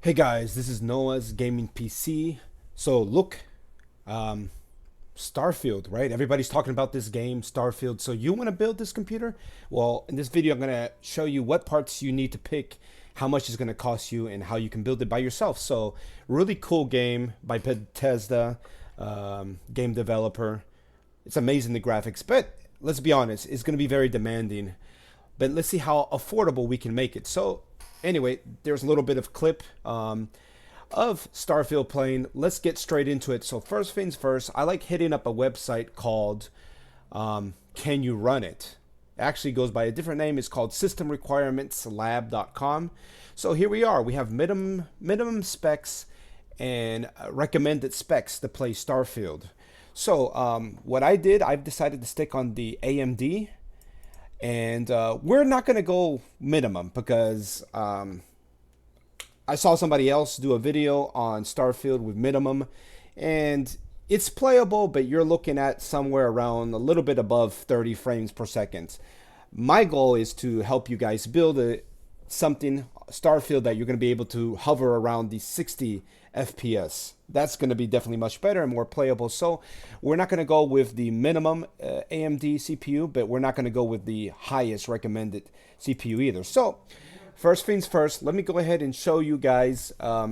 Hey guys, this is Noah's Gaming PC. So look, um, Starfield, right? Everybody's talking about this game, Starfield. So you want to build this computer? Well, in this video, I'm going to show you what parts you need to pick, how much it's going to cost you, and how you can build it by yourself. So really cool game by Bethesda, game developer. It's amazing, the graphics, but let's be honest, it's going to be very demanding. But let's see how affordable we can make it. So anyway, there's a little bit of clip of Starfield playing. Let's get straight into it. So first things first, I like hitting up a website called Can You Run It? It actually goes by a different name. It's called systemrequirementslab.com. So here we are. We have minimum specs and recommended specs to play Starfield. So what I did, I've decided to stick on the AMD, and we're not going to go minimum because I saw somebody else do a video on Starfield with minimum, and it's playable, but you're looking at somewhere around a little bit above 30 frames per second. My goal is to help you guys build something Starfield that you're going to be able to hover around the 60 FPS. That's going to be definitely much better and more playable. So we're not going to go with the minimum AMD CPU, but we're not going to go with the highest recommended CPU either. So first things first, let me go ahead and show you guys. Let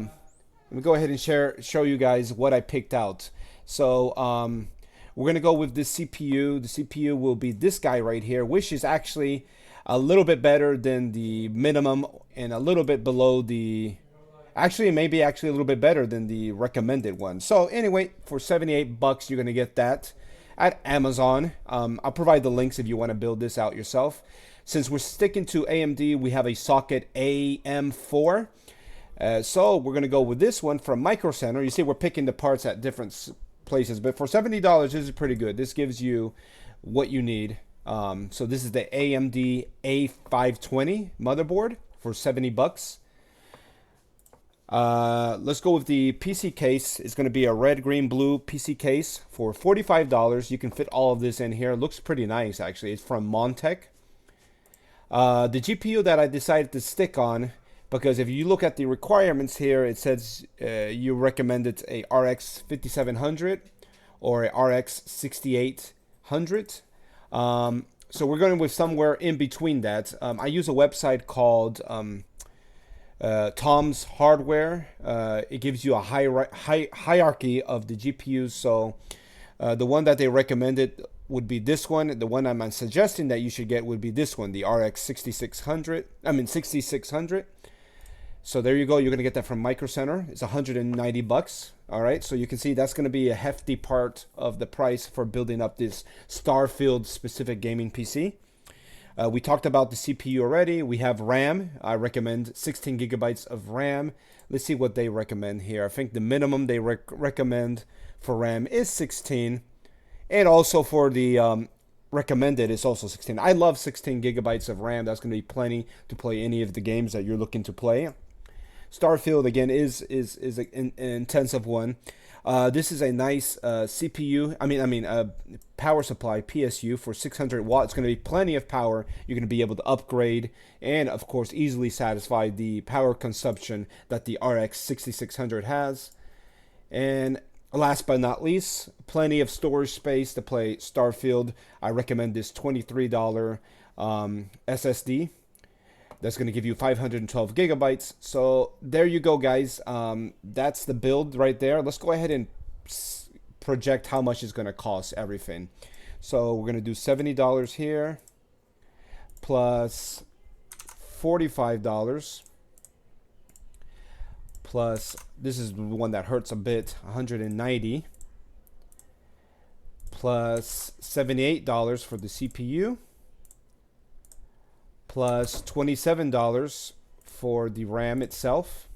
me go ahead and show you guys what I picked out. So we're going to go with this CPU. The CPU will be this guy right here, which is actually a little bit better than the minimum and a little bit below the, actually maybe actually a little bit better than the recommended one. So anyway, for 78 bucks, you're going to get that at Amazon. I'll provide the links if you want to build this out yourself. Since we're sticking to AMD, we have a socket AM4. So we're going to go with this one from Micro Center. You see we're picking the parts at different places, but for $70, this is pretty good. This gives you what you need. So this is the AMD A520 motherboard for 70 bucks. Let's go with the PC case. It's going to be a red, green, blue PC case for $45. You can fit all of this in here. It looks pretty nice, actually. It's from Montech. The GPU that I decided to stick on, because if you look at the requirements here, it says you recommended a RX 5700 or a RX 6800. So we're going with somewhere in between that. I use a website called Tom's Hardware. It gives you a hierarchy of the GPUs. So the one that they recommended would be this one. The one I'm suggesting that you should get would be this one, the RX 6600. 6600. So there you go. You're going to get that from Micro Center. It's 190 bucks. All right. So you can see that's going to be a hefty part of the price for building up this Starfield specific gaming PC. We talked about the CPU already. We have RAM. I recommend 16 gigabytes of RAM. Let's see what they recommend here. I think the minimum they recommend for RAM is 16. And also for the recommended, it's also 16. I love 16 gigabytes of RAM. That's going to be plenty to play any of the games that you're looking to play. Starfield, again, is an intensive one. This is a nice CPU. Power supply PSU for 600 watts. It's going to be plenty of power. You're going to be able to upgrade and, of course, easily satisfy the power consumption that the RX 6600 has. And last but not least, plenty of storage space to play Starfield. I recommend this $23 SSD. That's going to give you 512 gigabytes. So there you go, guys. That's the build right there. Let's go ahead and project how much it's going to cost everything. So we're going to do $70 here plus $45 plus, this is the one that hurts a bit, 190 plus $78 for the CPU plus $27 for the RAM itself.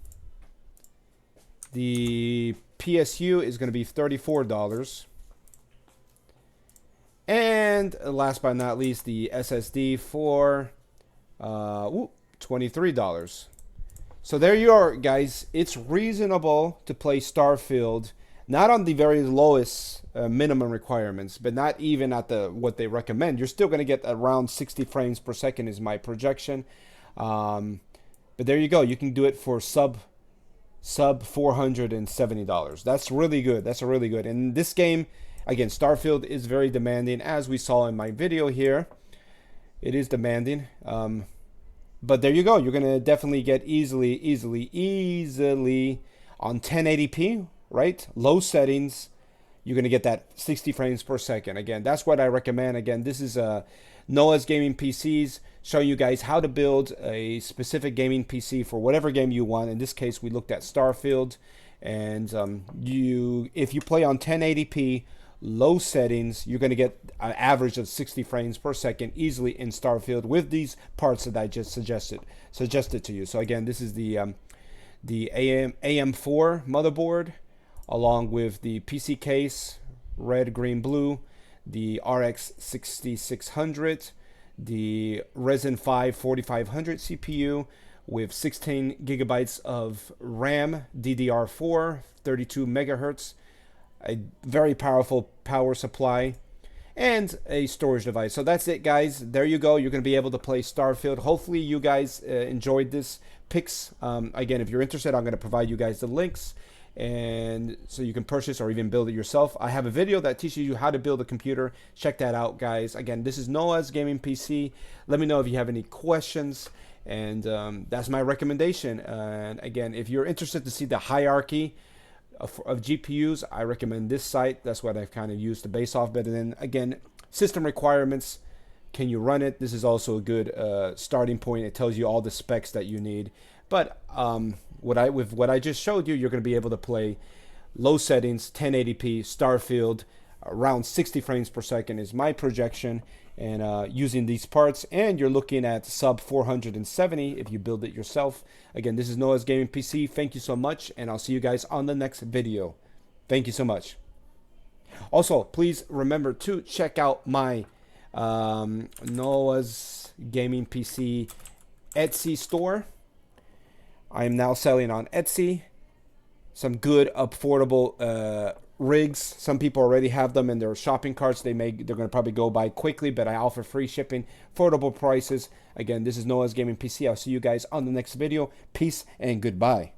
The PSU is going to be $34. And last but not least, the SSD for $23. So there you are, guys. It's reasonable to play Starfield, not on the very lowest minimum requirements, but not even at the what they recommend. You're still going to get around 60 frames per second is my projection. But there you go. You can do it for sub sub $470. That's really good. That's a really good. And this game, again, Starfield is very demanding, as we saw in my video here. It is demanding. But there you go. You're gonna definitely get easily on 1080p, right? Low settings. You're gonna get that 60 frames per second. Again, that's what I recommend. Again, this is Noah's Gaming PCs, showing you guys how to build a specific gaming PC for whatever game you want. In this case, we looked at Starfield, and if you play on 1080p, low settings, you're going to get an average of 60 frames per second easily in Starfield with these parts that I just suggested to you. So again, this is the AM4 motherboard, along with the PC case, red, green, blue, the RX 6600, the Ryzen 5 4500 CPU with 16 gigabytes of RAM, DDR4, 32 megahertz, a very powerful power supply, and a storage device. So that's it, guys. There you go. You're going to be able to play Starfield. Hopefully you guys enjoyed this picks. Again, if you're interested, I'm going to provide you guys the links, and so you can purchase or even build it yourself. I have a video that teaches you how to build a computer. Check that out, guys. Again, this is Noah's Gaming PC. Let me know if you have any questions, and that's my recommendation. And again, if you're interested to see the hierarchy of GPUs, I recommend this site. That's what I've kind of used to base off. But then again, system requirements, can you run it? This is also a good starting point. It tells you all the specs that you need. But with what I just showed you, you're going to be able to play low settings, 1080p, Starfield, around 60 frames per second is my projection, and using these parts, and you're looking at sub 470 if you build it yourself. Again, this is Noah's Gaming PC. Thank you so much, and I'll see you guys on the next video. Thank you so much. Also, please remember to check out my Noah's Gaming PC Etsy store. I am now selling on Etsy some good, affordable rigs. Some people already have them in their shopping carts. They're going to probably go by quickly, but I offer free shipping, affordable prices. Again, this is Noah's Gaming PC. I'll see you guys on the next video. Peace and goodbye.